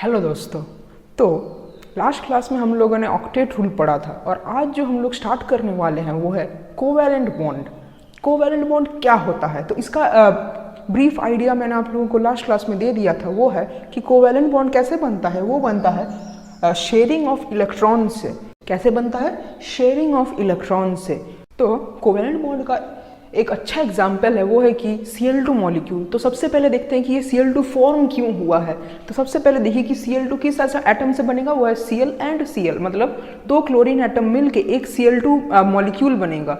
Hello दोस्तों। तो last class में हम लोगों ने ऑक्टेट रूल पढ़ा था और आज जो हम लोग स्टार्ट करने वाले हैं वो है कोवैलेंट बॉन्ड। कोवैलेंट बॉन्ड क्या होता है, तो इसका ब्रीफ आइडिया मैंने आप लोगों को लास्ट क्लास में दे दिया था। वो है कि कोवैलेंट बॉन्ड कैसे बनता है। वो बनता है शेयरिंग ऑफ इलेक्ट्रॉन से। कैसे बनता है? शेयरिंग ऑफ इलेक्ट्रॉन से। तो कोवैलेंट बॉन्ड का एक अच्छा एग्जाम्पल है वो है कि Cl2 मॉलिक्यूल। तो सबसे पहले देखते हैं कि ये Cl2 फॉर्म क्यों हुआ है। तो सबसे पहले देखिए कि Cl2 किस ऐसा एटम से बनेगा। वो है Cl एंड Cl, मतलब दो क्लोरीन एटम मिलके एक Cl2 मॉलिक्यूल बनेगा।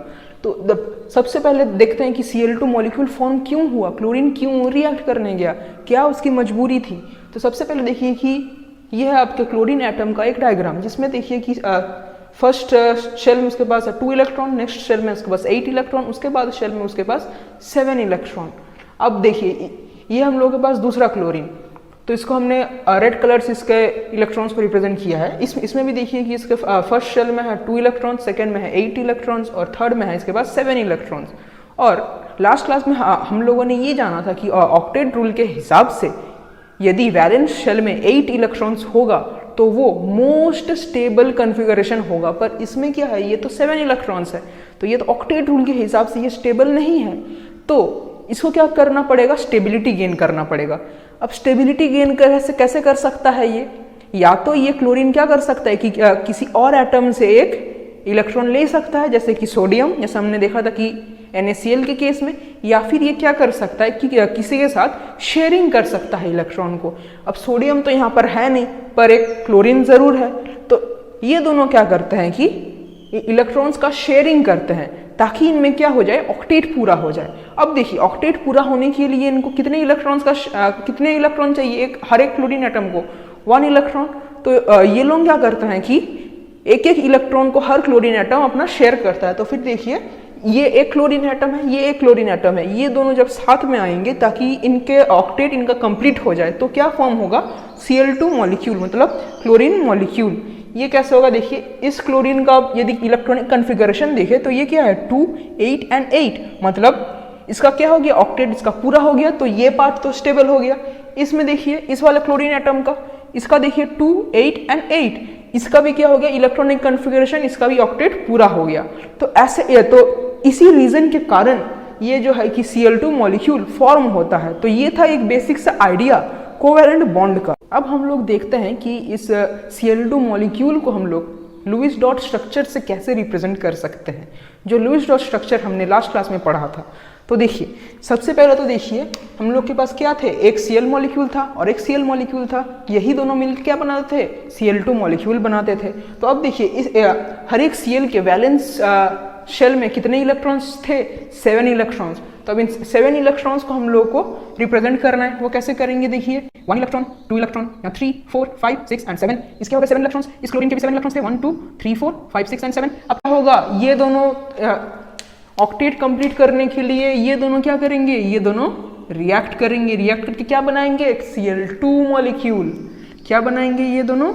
तो सबसे पहले देखते हैं कि Cl2 मॉलिक्यूल फॉर्म क्यों हुआ, क्लोरीन क्यों रिएक्ट करने गया, क्या उसकी मजबूरी थी। तो सबसे पहले देखिए कि यह है आपके क्लोरीन एटम का एक डायग्राम, जिसमें देखिए कि फर्स्ट शेल में उसके पास 2 इलेक्ट्रॉन, नेक्स्ट शेल में उसके पास 8 इलेक्ट्रॉन, उसके बाद शेल में उसके पास 7 इलेक्ट्रॉन। अब देखिए ये हम लोगों के पास दूसरा क्लोरीन, तो इसको हमने रेड कलर से इसके इलेक्ट्रॉन्स को रिप्रेजेंट किया है। इसमें भी देखिए कि इसके फर्स्ट शेल में है 2 इलेक्ट्रॉन, सेकेंड में है 8 इलेक्ट्रॉन्स और थर्ड में है इसके पास 7 इलेक्ट्रॉन्स। और लास्ट क्लास में हम लोगों ने ये जाना था कि ऑक्टेट रूल के हिसाब से यदि वैलेंस शेल में 8 इलेक्ट्रॉन्स होगा तो वो मोस्ट स्टेबल कॉन्फ़िगरेशन होगा। पर इसमें क्या है, ये तो 7 इलेक्ट्रॉन्स है, तो ये तो ऑक्टेट रूल के हिसाब से ये स्टेबल नहीं है। तो इसको क्या करना पड़ेगा, स्टेबिलिटी गेन करना पड़ेगा। अब स्टेबिलिटी गेन कैसे कर सकता है ये? या तो ये क्लोरीन क्या कर सकता है कि किसी और एटम से एक इलेक्ट्रॉन ले सकता है, जैसे कि सोडियम, जैसे हमने देखा था कि NaCl के केस में, या फिर ये क्या कर सकता है कि किसी के साथ शेयरिंग कर सकता है इलेक्ट्रॉन को। अब सोडियम तो यहाँ पर है नहीं, पर एक क्लोरीन जरूर है, तो ये दोनों क्या करते हैं कि इलेक्ट्रॉन्स का शेयरिंग करते हैं ताकि इनमें क्या हो जाए, ऑक्टेट पूरा हो जाए। अब देखिए ऑक्टेट पूरा होने के लिए इनको कितने इलेक्ट्रॉन चाहिए, हर एक क्लोरीन एटम को 1 इलेक्ट्रॉन। तो ये लोग क्या करते हैं कि एक एक इलेक्ट्रॉन को हर क्लोरीन एटम अपना शेयर करता है। तो फिर देखिए ये एक क्लोरीन एटम है, ये एक क्लोरीन एटम है, ये दोनों जब साथ में आएंगे ताकि इनके ऑक्टेट इनका कंप्लीट हो जाए, तो क्या फॉर्म होगा, Cl2 मॉलिक्यूल, मतलब क्लोरीन मॉलिक्यूल। ये कैसे होगा, देखिए इस क्लोरीन का यदि इलेक्ट्रॉनिक कॉन्फ़िगरेशन देखे तो ये क्या है, 2 8 एंड 8, मतलब इसका क्या हो गया, ऑक्टेट इसका पूरा हो गया। तो ये पार्ट तो स्टेबल हो गया। इसमें देखिए इस वाले क्लोरीन एटम का, इसका देखिए 2 8 एंड 8, इसका भी क्या हो गया, इलेक्ट्रॉनिक कॉन्फ़िगरेशन, इसका भी ऑक्टेट पूरा हो गया। तो ऐसे तो इसी रीजन के कारण ये जो है कि Cl2 मॉलिक्यूल फॉर्म होता है। तो ये था एक बेसिक सा आइडिया कोवैलेंट बॉन्ड का। अब हम लोग देखते हैं कि इस Cl2 मॉलिक्यूल को हम लोग लुईस डॉट स्ट्रक्चर से कैसे रिप्रेजेंट कर सकते हैं, जो लुईस डॉट स्ट्रक्चर हमने लास्ट क्लास में पढ़ा था। तो देखिए सबसे पहले तो देखिए हम लोग के पास क्या थे, एक Cl मॉलिक्यूल था और एक Cl मॉलिक्यूल था। यही दोनों मिलकर क्या बनाते थे, Cl2 मॉलिक्यूल बनाते थे। तो अब देखिए इस हर एक Cl के वैलेंस शेल में कितने इलेक्ट्रॉन्स थे, 7 इलेक्ट्रॉन्स। तो अब इन 7 इलेक्ट्रॉन्स को हम लोग को रिप्रेजेंट करना है। वो कैसे करेंगे, देखिए 1 इलेक्ट्रॉन, 2 इलेक्ट्रॉन, या 3 4 5 6 एंड 7, इसके हो गए 7 इलेक्ट्रॉन्स। इस क्लोरीन के भी 7 इलेक्ट्रॉन्स थे, 1 2 3 4 5 6 एंड 7। अब क्या होगा, ये दोनों ऑक्टेट कंप्लीट करने के लिए ये दोनों क्या करेंगे, ये दोनों रिएक्ट करेंगे। रिएक्ट करके क्या बनाएंगे, एक Cl2 मॉलिक्यूल। क्या बनाएंगे ये दोनों,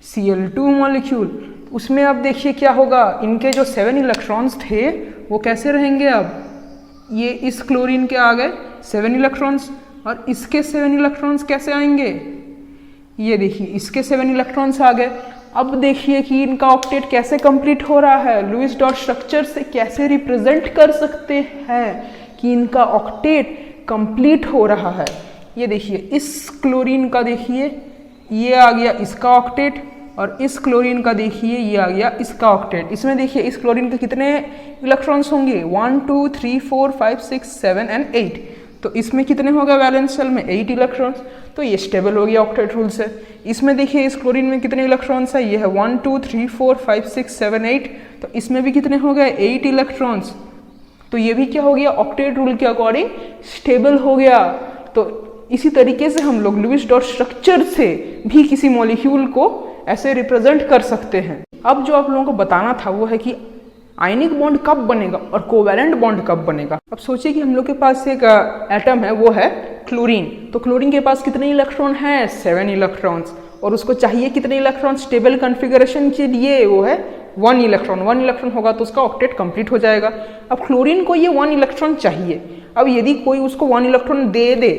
Cl2 मॉलिक्यूल। उसमें अब देखिए क्या होगा, इनके जो 7 इलेक्ट्रॉन्स थे वो कैसे रहेंगे, अब ये इस क्लोरीन के आ गए 7 इलेक्ट्रॉन्स और इसके 7 इलेक्ट्रॉन्स कैसे आएंगे, ये देखिए इसके 7 इलेक्ट्रॉन्स आ गए। अब देखिए कि इनका ऑक्टेट कैसे कंप्लीट हो रहा है, लुईस डॉट स्ट्रक्चर से कैसे रिप्रेजेंट कर सकते हैं कि इनका ऑक्टेट कंप्लीट हो रहा है। ये देखिए इस क्लोरीन का देखिए ये आ गया इसका ऑक्टेट, और इस क्लोरीन का देखिए ये आ गया इसका ऑक्टेट। इसमें देखिए इस क्लोरीन के कितने इलेक्ट्रॉन्स होंगे, 1 2 3 4 5 6 7 एंड 8। तो इसमें कितने होगा वैलेंस शेल में, 8 इलेक्ट्रॉन्स। तो ये स्टेबल हो गया ऑक्टेट रूल से। इसमें देखिए इस क्लोरीन में कितने इलेक्ट्रॉन्स है, ये है 1 2 3 4 5 6 7 8। तो इसमें भी कितने हो गए, 8 इलेक्ट्रॉन्स। तो ये भी क्या हो गया, ऑक्टेट रूल के अकॉर्डिंग स्टेबल हो गया। तो इसी तरीके से हम लोग लुईस डॉट स्ट्रक्चर से भी किसी मॉलिक्यूल को ऐसे रिप्रेजेंट कर सकते हैं। अब जो आप लोगों को बताना था वो है कि आयनिक बॉन्ड कब बनेगा और कोवैलेंट बॉन्ड कब बनेगा। अब सोचिए कि हम लोग के पास एक एटम है, वो है क्लोरीन। तो क्लोरीन के पास कितने इलेक्ट्रॉन है, 7 इलेक्ट्रॉन्स, और उसको चाहिए कितने इलेक्ट्रॉन स्टेबल कॉन्फ़िगरेशन के लिए, वो है 1 इलेक्ट्रॉन। 1 इलेक्ट्रॉन होगा तो उसका ऑक्टेट कंप्लीट हो जाएगा। अब क्लोरीन को ये 1 इलेक्ट्रॉन चाहिए। अब यदि कोई उसको 1 इलेक्ट्रॉन दे दे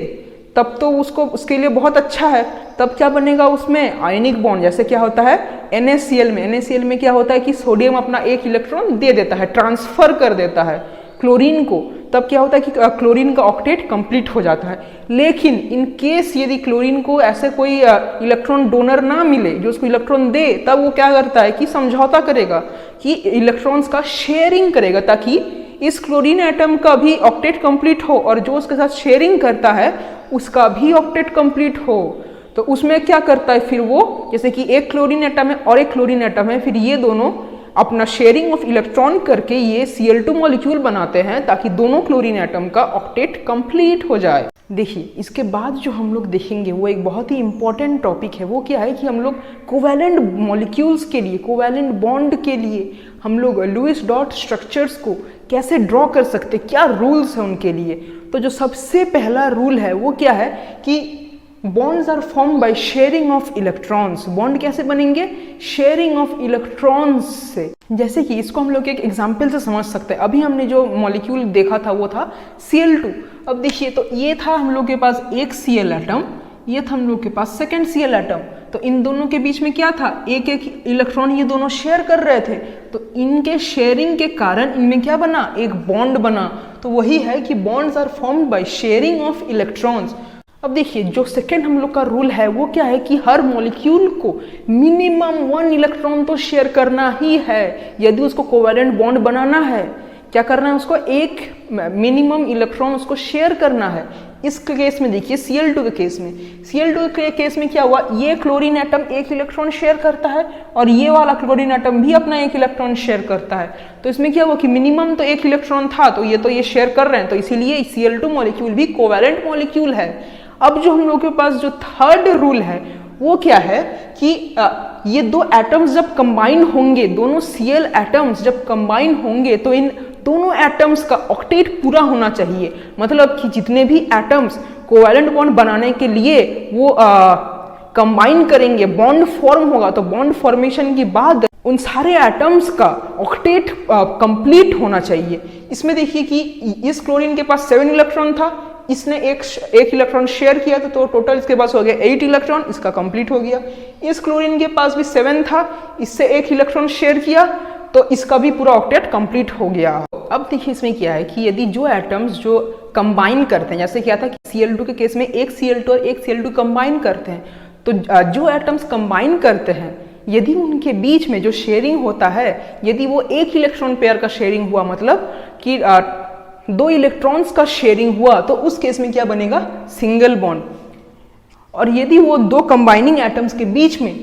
तब तो उसको उसके लिए बहुत अच्छा है। तब क्या बनेगा उसमें आयनिक बॉन्ड, जैसे क्या होता है NaCl में, NaCl में क्या होता है कि सोडियम अपना एक इलेक्ट्रॉन दे देता है, ट्रांसफर कर देता है क्लोरीन को, तब क्या होता है कि क्लोरीन का ऑक्टेट कंप्लीट हो जाता है। लेकिन इन केस यदि क्लोरीन को ऐसे कोई इलेक्ट्रॉन डोनर ना मिले जो उसको इलेक्ट्रॉन दे, तब वो क्या करता है कि समझौता करेगा कि इलेक्ट्रॉन्स का शेयरिंग करेगा, ताकि इस क्लोरीन एटम का भी ऑक्टेट कंप्लीट हो और जो उसके साथ शेयरिंग करता है उसका भी ऑक्टेट कंप्लीट हो। तो उसमें क्या करता है फिर वो, जैसे कि एक क्लोरीन एटम है और एक क्लोरीन एटम है, फिर ये दोनों अपना शेयरिंग ऑफ इलेक्ट्रॉन करके ये Cl2 मॉलिक्यूल बनाते हैं ताकि दोनों क्लोरीन एटम का ऑक्टेट कंप्लीट हो जाए। देखिए इसके बाद जो हम लोग देखेंगे वो एक बहुत ही इंपॉर्टेंट टॉपिक है। वो क्या है कि हम लोग कोवैलेंट मॉलिक्यूल्स के लिए, कोवैलेंट बॉन्ड के लिए हम लोग लुईस डॉट स्ट्रक्चर्स को कैसे ड्रॉ कर सकते, क्या रूल्स हैं उनके लिए। तो जो सबसे पहला रूल है वो क्या है कि bonds are form by sharing of electrons. Bond कैसे बनेंगे? शेयरिंग ऑफ इलेक्ट्रॉन्स से। जैसे कि इसको हम लोग एक एग्जाम्पल से समझ सकते हैं। अभी हमने जो मॉलिक्यूल देखा था वो था Cl2। अब देखिए तो ये था हम लोग के पास एक Cl एटम, ये था हम लोग के पास सेकेंड Cl एटम। तो इन दोनों के बीच में क्या था, एक एक इलेक्ट्रॉन ये दोनों शेयर कर रहे थे। तो इनके शेयरिंग के कारण इनमें क्या बना, एक बॉन्ड बना। तो वही है कि bonds are formed by sharing of electrons. अब देखिए जो सेकेंड हम लोग का रूल है वो क्या है कि हर मॉलिक्यूल को मिनिमम 1 इलेक्ट्रॉन तो शेयर करना ही है यदि उसको कोवैलेंट बॉन्ड बनाना है। क्या करना है उसको, एक मिनिमम इलेक्ट्रॉन उसको शेयर करना है। इस केस में देखिए Cl2 के केस में, Cl2 के केस में क्या हुआ, ये क्लोरीन एटम एक इलेक्ट्रॉन शेयर करता है और ये वाला क्लोरीन एटम भी अपना एक इलेक्ट्रॉन शेयर करता है। तो इसमें क्या हुआ कि मिनिमम तो एक इलेक्ट्रॉन था, तो ये शेयर कर रहे हैं, तो इसीलिए Cl2 मॉलिक्यूल भी कोवैलेंट मॉलिक्यूल है। अब जो हम लोग के पास जो थर्ड रूल है वो क्या है कि ये दो एटम्स जब कंबाइन होंगे, दोनों Cl एटम्स जब कंबाइन होंगे तो इन दोनों एटम्स का ऑक्टेट पूरा होना चाहिए। मतलब कि जितने भी एटम्स कोवैलेंट बॉन्ड बनाने के लिए वो कंबाइन करेंगे, बॉन्ड फॉर्म होगा, तो बॉन्ड फॉर्मेशन के बाद उन सारे एटम्स का ऑक्टेट कंप्लीट होना चाहिए। इसमें देखिए कि इस क्लोरीन के पास 7 इलेक्ट्रॉन था, इसने एक इलेक्ट्रॉन शेयर किया तो टोटल इसके पास हो गया 8 इलेक्ट्रॉन, इसका कंप्लीट हो गया। इस क्लोरीन के पास भी 7 था, इससे एक इलेक्ट्रॉन शेयर किया तो इसका भी पूरा ऑक्टेट कंप्लीट हो गया। अब देखिए इसमें क्या है कि यदि जो एटम्स जो कंबाइन करते हैं, जैसे क्या था कि Cl2 के केस में एक Cl2 और एक Cl2 कंबाइन करते हैं, तो जो एटम्स कंबाइन करते हैं यदि उनके बीच में जो शेयरिंग होता है, यदि वो एक इलेक्ट्रॉन पेयर का शेयरिंग हुआ, मतलब कि 2 इलेक्ट्रॉन्स का शेयरिंग हुआ, तो उस केस में क्या बनेगा, सिंगल बॉन्ड। और यदि वो 2 कंबाइनिंग एटम्स के बीच में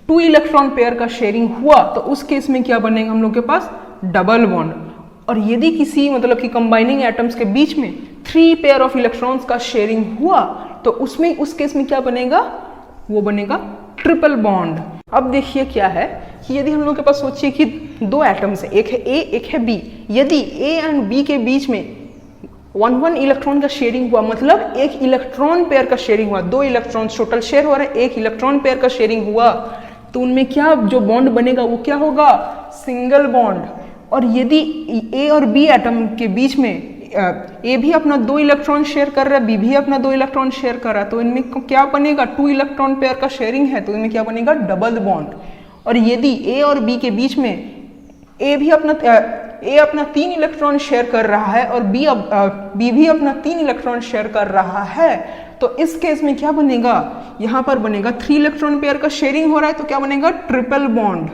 2 इलेक्ट्रॉन पेयर का शेयरिंग हुआ, तो उस केस में क्या बनेगा हम लोग के पास, डबल बॉन्ड। और यदि किसी मतलब कि कंबाइनिंग एटम्स के बीच में 3 पेयर ऑफ इलेक्ट्रॉन्स का शेयरिंग हुआ, तो उस केस में क्या बनेगा, वो बनेगा ट्रिपल बॉन्ड। अब देखिए क्या है कि यदि हम लोग के पास सोचिए कि 2 एटम्स है, एक है A एक है B, यदि A एंड B के बीच में 1 इलेक्ट्रॉन का शेयरिंग हुआ, मतलब एक इलेक्ट्रॉन पेयर का शेयरिंग हुआ, 2 इलेक्ट्रॉन टोटल शेयर हो रहा है, एक इलेक्ट्रॉन पेयर का शेयरिंग हुआ, तो उनमें क्या जो बॉन्ड बनेगा वो क्या होगा, सिंगल बॉन्ड। और यदि A और B एटम के बीच में A भी अपना 2 इलेक्ट्रॉन शेयर कर रहा है, B भी अपना 2 इलेक्ट्रॉन शेयर कर रहा है, तो इनमें क्या बनेगा, 2 इलेक्ट्रॉन पेयर का शेयरिंग है, तो इनमें क्या बनेगा, डबल बॉन्ड। और यदि A और B के बीच में A अपना 3 इलेक्ट्रॉन शेयर कर रहा है और B भी अपना 3 इलेक्ट्रॉन शेयर कर रहा है, तो इस केस में क्या बनेगा, यहाँ पर बनेगा 3 इलेक्ट्रॉन पेयर का शेयरिंग हो रहा है, तो क्या बनेगा, ट्रिपल बॉन्ड।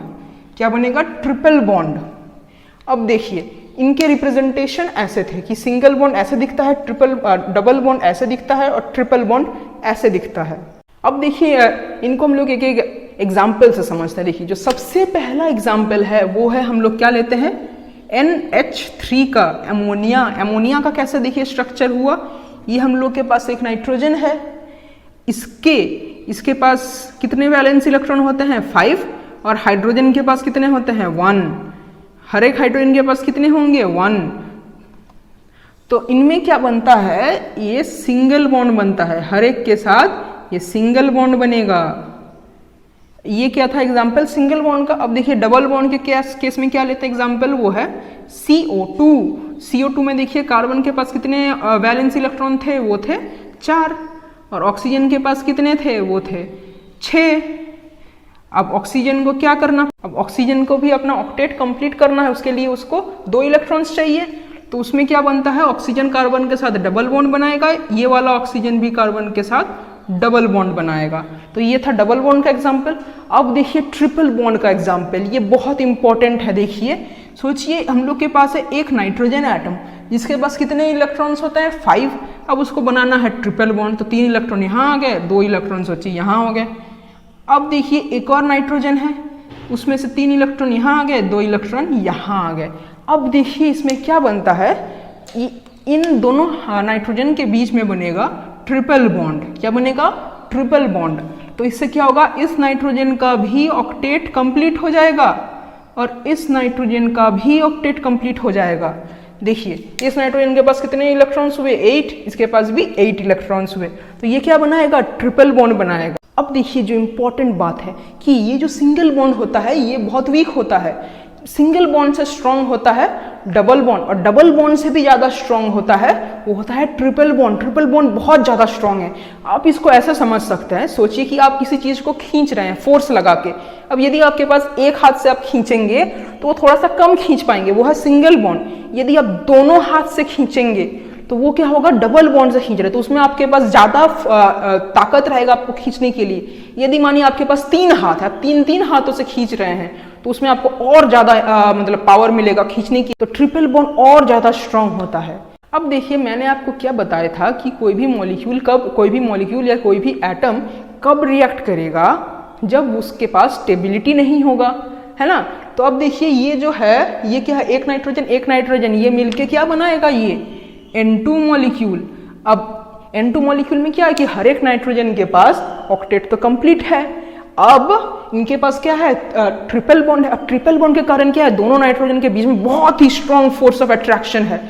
क्या बनेगा, ट्रिपल बॉन्ड। अब देखिए इनके रिप्रेजेंटेशन ऐसे थे कि सिंगल बॉन्ड ऐसे दिखता है, डबल बॉन्ड ऐसे दिखता है और ट्रिपल बॉन्ड ऐसे दिखता है। अब देखिए इनको हम लोग एक एग्जाम्पल से समझते हैं। देखिए जो सबसे पहला एग्जाम्पल है वो है, हम लोग क्या लेते हैं, NH3 का एमोनिया का कैसे देखिए स्ट्रक्चर हुआ। ये हम लोग के पास एक नाइट्रोजन है, इसके पास कितने वैलेंस इलेक्ट्रॉन होते हैं, 5, और हाइड्रोजन के पास कितने होते हैं, 1। हर एक हाइड्रोजन के पास कितने होंगे, 1। तो इनमें क्या बनता है, ये सिंगल बॉन्ड बनता है, हर एक के साथ ये सिंगल बॉन्ड बनेगा। ये क्या था एग्जाम्पल सिंगल बॉन्ड का। अब देखिए डबल बॉन्ड के केस में क्या लेते हैं एग्जाम्पल, वो है CO2 में देखिए कार्बन के पास कितने वैलेंस इलेक्ट्रॉन थे, वो थे 4, और ऑक्सीजन के पास कितने थे, वो थे 6। अब ऑक्सीजन को क्या करना, अब ऑक्सीजन को भी अपना ऑक्टेट कंप्लीट करना है, उसके लिए उसको 2 इलेक्ट्रॉन्स चाहिए। तो उसमें क्या बनता है, ऑक्सीजन कार्बन के साथ डबल बॉन्ड बनाएगा, ये वाला ऑक्सीजन भी कार्बन के साथ डबल बॉन्ड बनाएगा। तो ये था डबल बॉन्ड का एग्जाम्पल। अब देखिए ट्रिपल बॉन्ड का एग्जाम्पल, ये बहुत इंपॉर्टेंट है। देखिए सोचिए हम लोग के पास है एक नाइट्रोजन एटम जिसके पास कितने इलेक्ट्रॉन्स होते हैं, 5। अब उसको बनाना है ट्रिपल बॉन्ड, तो 3 इलेक्ट्रॉन यहाँ आ गए, 2 इलेक्ट्रॉन सोचिए यहाँ हो गए। अब देखिए एक और नाइट्रोजन है, उसमें से 3 इलेक्ट्रॉन यहाँ आ गए, 2 इलेक्ट्रॉन यहाँ आ गए। अब देखिए इसमें क्या बनता है, इन दोनों नाइट्रोजन के बीच में बनेगा ट्रिपल बॉन्ड। क्या बनेगा, ट्रिपल बॉन्ड। तो इससे क्या होगा, इस नाइट्रोजन का भी ऑक्टेट कंप्लीट हो जाएगा और इस नाइट्रोजन का भी ऑक्टेट कंप्लीट हो जाएगा। देखिए इस नाइट्रोजन के पास कितने इलेक्ट्रॉन्स हुए, 8, इसके पास भी 8 इलेक्ट्रॉन्स हुए। तो ये क्या बनाएगा, ट्रिपल बॉन्ड बनाएगा। अब देखिए जो इंपॉर्टेंट बात है कि ये जो सिंगल बॉन्ड होता है ये बहुत वीक होता है। सिंगल बॉन्ड से स्ट्रांग होता है डबल बॉन्ड, और डबल बॉन्ड से भी ज्यादा स्ट्रांग होता है वो होता है ट्रिपल बॉन्ड। ट्रिपल बॉन्ड बहुत ज्यादा स्ट्रांग है। आप इसको ऐसा समझ सकते हैं, सोचिए कि आप किसी चीज को खींच रहे हैं फोर्स लगा के। अब यदि आपके पास एक हाथ से आप खींचेंगे तो वो थोड़ा सा कम खींच पाएंगे, वो है सिंगल बॉन्ड। यदि आप दोनों हाथ से खींचेंगे तो वो क्या होगा, डबल बॉन्ड से खींच रहे, तो उसमें आपके पास ज्यादा ताकत रहेगा आपको खींचने के लिए। यदि मानिए आपके पास 3 हाथ है, आप 3 हाथों से खींच रहे हैं, तो उसमें आपको और ज्यादा मतलब पावर मिलेगा खींचने की। तो ट्रिपल बॉन्ड और ज्यादा स्ट्रांग होता है। अब देखिए मैंने आपको क्या बताया था कि कोई भी मॉलिक्यूल या कोई भी एटम कब रिएक्ट करेगा, जब उसके पास स्टेबिलिटी नहीं होगा, है ना। तो अब देखिए ये जो है ये क्या है, एक नाइट्रोजन ये मिलके क्या बनाएगा, ये N2 मॉलिक्यूल। अब N2 मॉलिक्यूल में क्या है कि हर एक नाइट्रोजन के पास ऑक्टेट तो कंप्लीट है। अब इनके पास क्या है, ट्रिपल बॉन्ड है। अब ट्रिपल बॉन्ड के कारण क्या है, दोनों नाइट्रोजन के बीच में बहुत ही स्ट्रॉन्ग फोर्स ऑफ अट्रैक्शन है।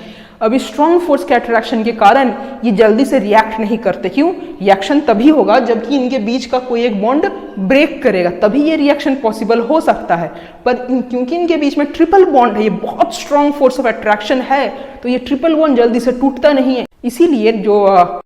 अब इस स्ट्रॉन्ग फोर्स के अट्रैक्शन के कारण ये जल्दी से रिएक्ट नहीं करते। क्यों, रिएक्शन तभी होगा जबकि इनके बीच का कोई एक बॉन्ड ब्रेक करेगा, तभी ये रिएक्शन पॉसिबल हो सकता है। पर क्योंकि इनके बीच में ट्रिपल बॉन्ड है, ये बहुत स्ट्रॉन्ग फोर्स ऑफ अट्रैक्शन है, तो ये ट्रिपल बॉन्ड जल्दी से टूटता नहीं है। इसीलिए जो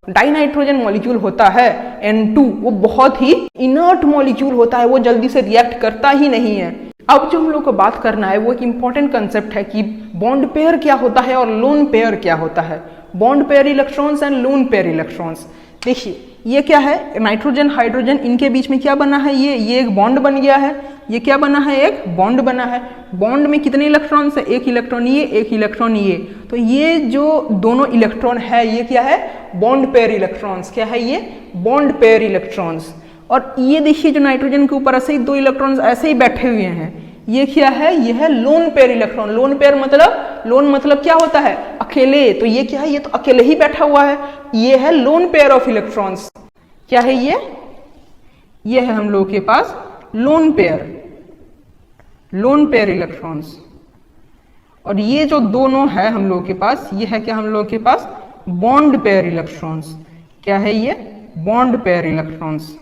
डाइनाइट्रोजन मॉलिक्यूल होता है N2 वो बहुत ही इनर्ट मॉलिक्यूल होता है, वो जल्दी से रिएक्ट करता ही नहीं है। अब जो हम लोग को बात करना है वो एक इंपॉर्टेंट कंसेप्ट है कि बॉन्ड पेयर क्या होता है और लोन पेयर क्या होता है। Bond pair electrons and lone pair electrons. देखिए ये क्या है, नाइट्रोजन हाइड्रोजन इनके बीच में क्या बना है, ये एक बॉन्ड बन गया है। ये क्या बना है, एक बॉन्ड बना है। बॉन्ड में कितने इलेक्ट्रॉन्स है, एक इलेक्ट्रॉन ये, एक इलेक्ट्रॉन ये। तो ये जो दोनों इलेक्ट्रॉन है ये क्या है, बॉन्ड पेयर इलेक्ट्रॉन्स। क्या है ये, बॉन्ड पेयर इलेक्ट्रॉन्स। और ये देखिए जो नाइट्रोजन के ऊपर ऐसे ही 2 इलेक्ट्रॉन्स ऐसे ही बैठे हुए हैं, ये क्या है, ये है lone pair electron. Lone pair मतलब, लोन मतलब क्या होता है, अकेले। तो ये क्या है, ये तो अकेले ही बैठा हुआ है, ये है लोन पेयर ऑफ इलेक्ट्रॉन्स। क्या है ये है हम लोगों के पास लोन पेयर इलेक्ट्रॉन्स। और ये जो दोनों है हम लोगों के पास, ये है क्या हम लोगों के पास बॉन्ड पेयर इलेक्ट्रॉन्स। क्या है ये, बॉन्ड पेयर इलेक्ट्रॉन्स।